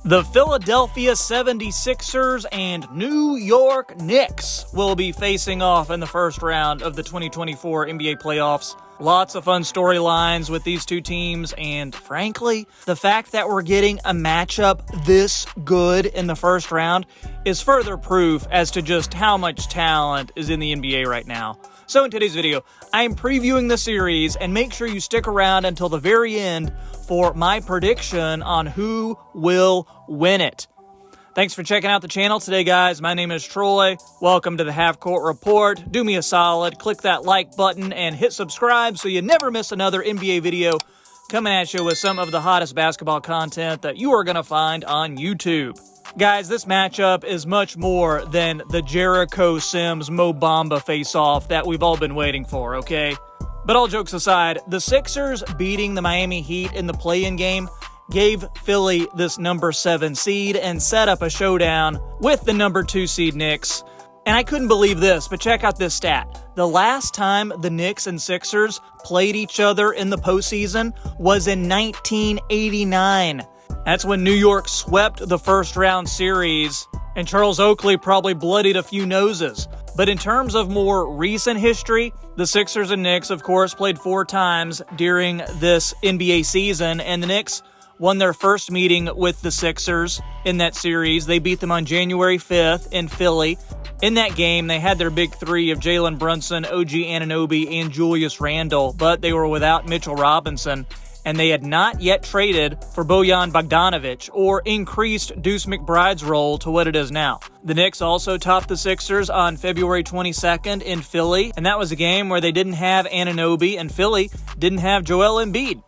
The Philadelphia 76ers and New York Knicks will be facing off in the first round of the 2024 NBA playoffs. Lots of fun storylines with these two teams, and frankly, the fact that we're getting a matchup this good in the first round is further proof as to just how much talent is in the NBA right now. So in today's video, I am previewing the series, and make sure you stick around until the very end for my prediction on who will win it. Thanks for checking out the channel today, guys. My name is Troy. Welcome to the Half Court Report. Do me a solid, click that like button and hit subscribe so you never miss another NBA video coming at you with some of the hottest basketball content that you are going to find on YouTube. Guys, this matchup is much more than the Jericho Sims Mo Bamba face-off that we've all been waiting for, okay? But all jokes aside, the Sixers beating the Miami Heat in the play-in game gave Philly this number 7 seed and set up a showdown with the number 2 seed Knicks. And I couldn't believe this, but check out this stat. The last time the Knicks and Sixers played each other in the postseason was in 1989. That's when New York swept the first round series, and Charles Oakley probably bloodied a few noses. But in terms of more recent history, the Sixers and Knicks, of course, played 4 times during this NBA season, and the Knicks won their first meeting with the Sixers in that series. They beat them on January 5th in Philly. In that game, they had their big three of Jalen Brunson, OG Anunoby, and Julius Randle, but they were without Mitchell Robinson, and they had not yet traded for Bojan Bogdanovic or increased Deuce McBride's role to what it is now. The Knicks also topped the Sixers on February 22nd in Philly, and that was a game where they didn't have Anunoby and Philly didn't have Joel Embiid.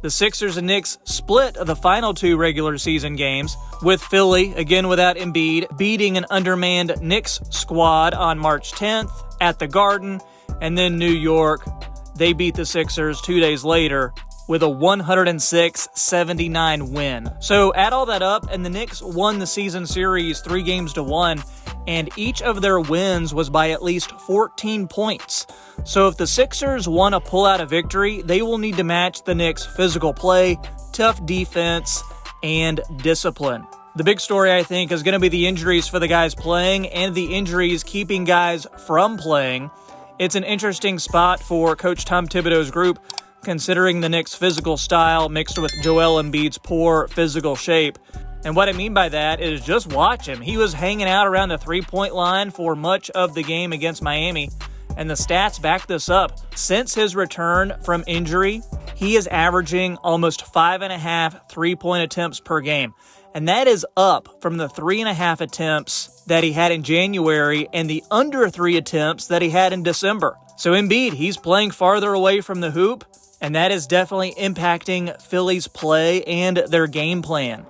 The Sixers and Knicks split the final 2 regular season games, with Philly, again without Embiid, beating an undermanned Knicks squad on March 10th at the Garden, and then New York, they beat the Sixers 2 days later with a 106-79 win. So add all that up, and the Knicks won the season series 3-1, and each of their wins was by at least 14 points. So if the Sixers want to pull out a victory, they will need to match the Knicks' physical play, tough defense, and discipline. The big story, I think, is going to be the injuries for the guys playing and the injuries keeping guys from playing. It's an interesting spot for Coach Tom Thibodeau's group, considering the Knicks' physical style mixed with Joel Embiid's poor physical shape. And what I mean by that is just watch him. He was hanging out around the three-point line for much of the game against Miami, and the stats back this up. Since his return from injury, he is averaging almost 5.5 three-point attempts per game. And that is up from the 3.5 attempts that he had in January and the under 3 attempts that he had in December. So Embiid, he's playing farther away from the hoop, and that is definitely impacting Philly's play and their game plan.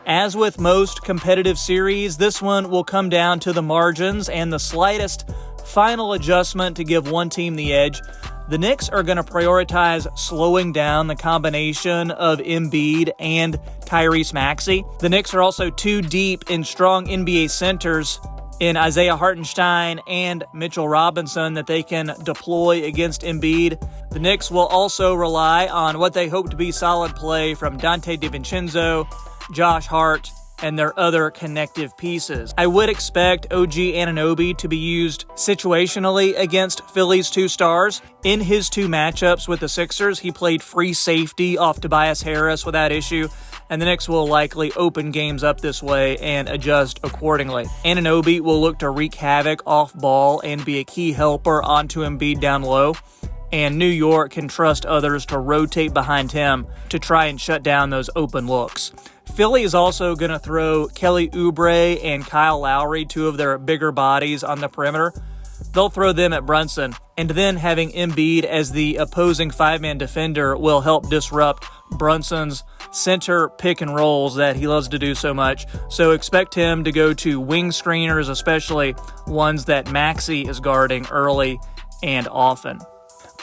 As with most competitive series, this one will come down to the margins and the slightest final adjustment to give one team the edge. The Knicks are going to prioritize slowing down the combination of Embiid and Tyrese Maxey. The Knicks are also too deep in strong NBA centers in Isaiah Hartenstein and Mitchell Robinson that they can deploy against Embiid. The Knicks will also rely on what they hope to be solid play from Dante DiVincenzo, Josh Hart, and their other connective pieces. I would expect OG Anunoby to be used situationally against Philly's 2 stars. In his 2 matchups with the Sixers, he played free safety off Tobias Harris without issue, and the Knicks will likely open games up this way and adjust accordingly. Anunoby will look to wreak havoc off ball and be a key helper onto Embiid down low, and New York can trust others to rotate behind him to try and shut down those open looks. Philly is also going to throw Kelly Oubre and Kyle Lowry, 2 of their bigger bodies, on the perimeter. They'll throw them at Brunson, and then having Embiid as the opposing 5-man defender will help disrupt Brunson's center pick and rolls that he loves to do so much. So expect him to go to wing screeners, especially ones that Maxey is guarding early and often.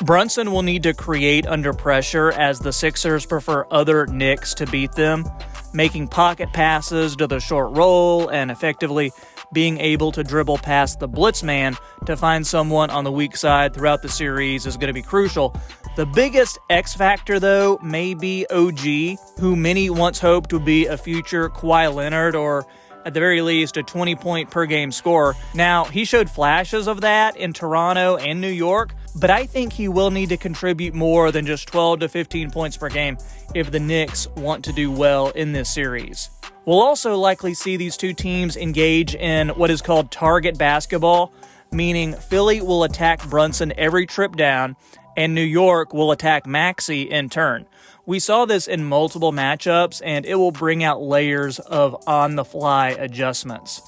Brunson will need to create under pressure as the Sixers prefer other Knicks to beat them, making pocket passes to the short roll and effectively being able to dribble past the blitz man to find someone on the weak side throughout the series is going to be crucial. The biggest X factor, though, may be OG, who many once hoped would be a future Kawhi Leonard or at the very least a 20-point-per-game scorer. Now, he showed flashes of that in Toronto and New York, but I think he will need to contribute more than just 12 to 15 points per game if the Knicks want to do well in this series. We'll also likely see these two teams engage in what is called target basketball, meaning Philly will attack Brunson every trip down, and New York will attack Maxey in turn. We saw this in multiple matchups, and it will bring out layers of on-the-fly adjustments.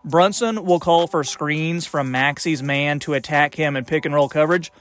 Brunson will call for screens from Maxey's man to attack him in pick-and-roll coverage.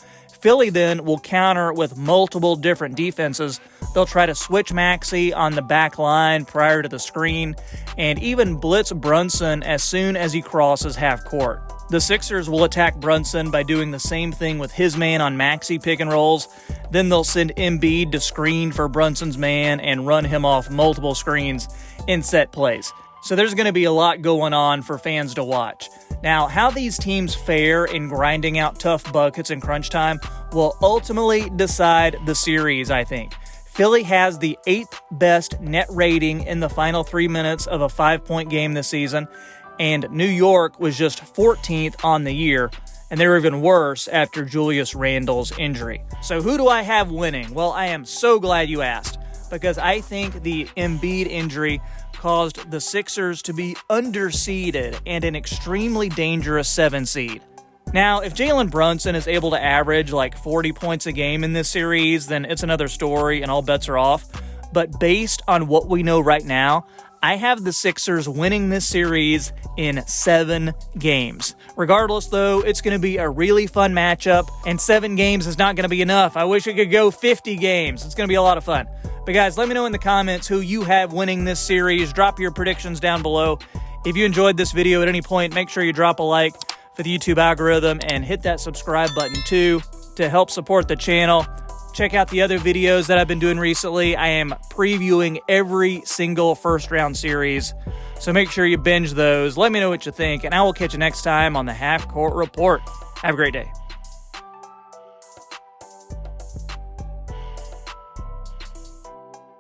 Philly then will counter with multiple different defenses. They'll try to switch Maxey on the back line prior to the screen, and even blitz Brunson as soon as he crosses half court. The Sixers will attack Brunson by doing the same thing with his man on Maxey pick and rolls. Then they'll send Embiid to screen for Brunson's man and run him off multiple screens in set plays. So there's going to be a lot going on for fans to watch. Now, how these teams fare in grinding out tough buckets in crunch time will ultimately decide the series, I think. Philly has the 8th best net rating in the final 3 minutes of a 5-point game this season, and New York was just 14th on the year, and they were even worse after Julius Randle's injury. So who do I have winning? Well, I am so glad you asked, because I think the Embiid injury caused the Sixers to be underseeded and an extremely dangerous 7 seed. Now, if Jalen Brunson is able to average like 40 points a game in this series, then it's another story and all bets are off. But based on what we know right now, I have the Sixers winning this series in 7 games. Regardless, though, it's going to be a really fun matchup, and 7 games is not going to be enough. I wish we could go 50 games. It's going to be a lot of fun. But guys, let me know in the comments who you have winning this series. Drop your predictions down below. If you enjoyed this video at any point, make sure you drop a like for the YouTube algorithm and hit that subscribe button too to help support the channel. Check out the other videos that I've been doing recently. I am previewing every single first round series, so make sure you binge those. Let me know what you think, and I will catch you next time on the Half Court Report. Have a great day.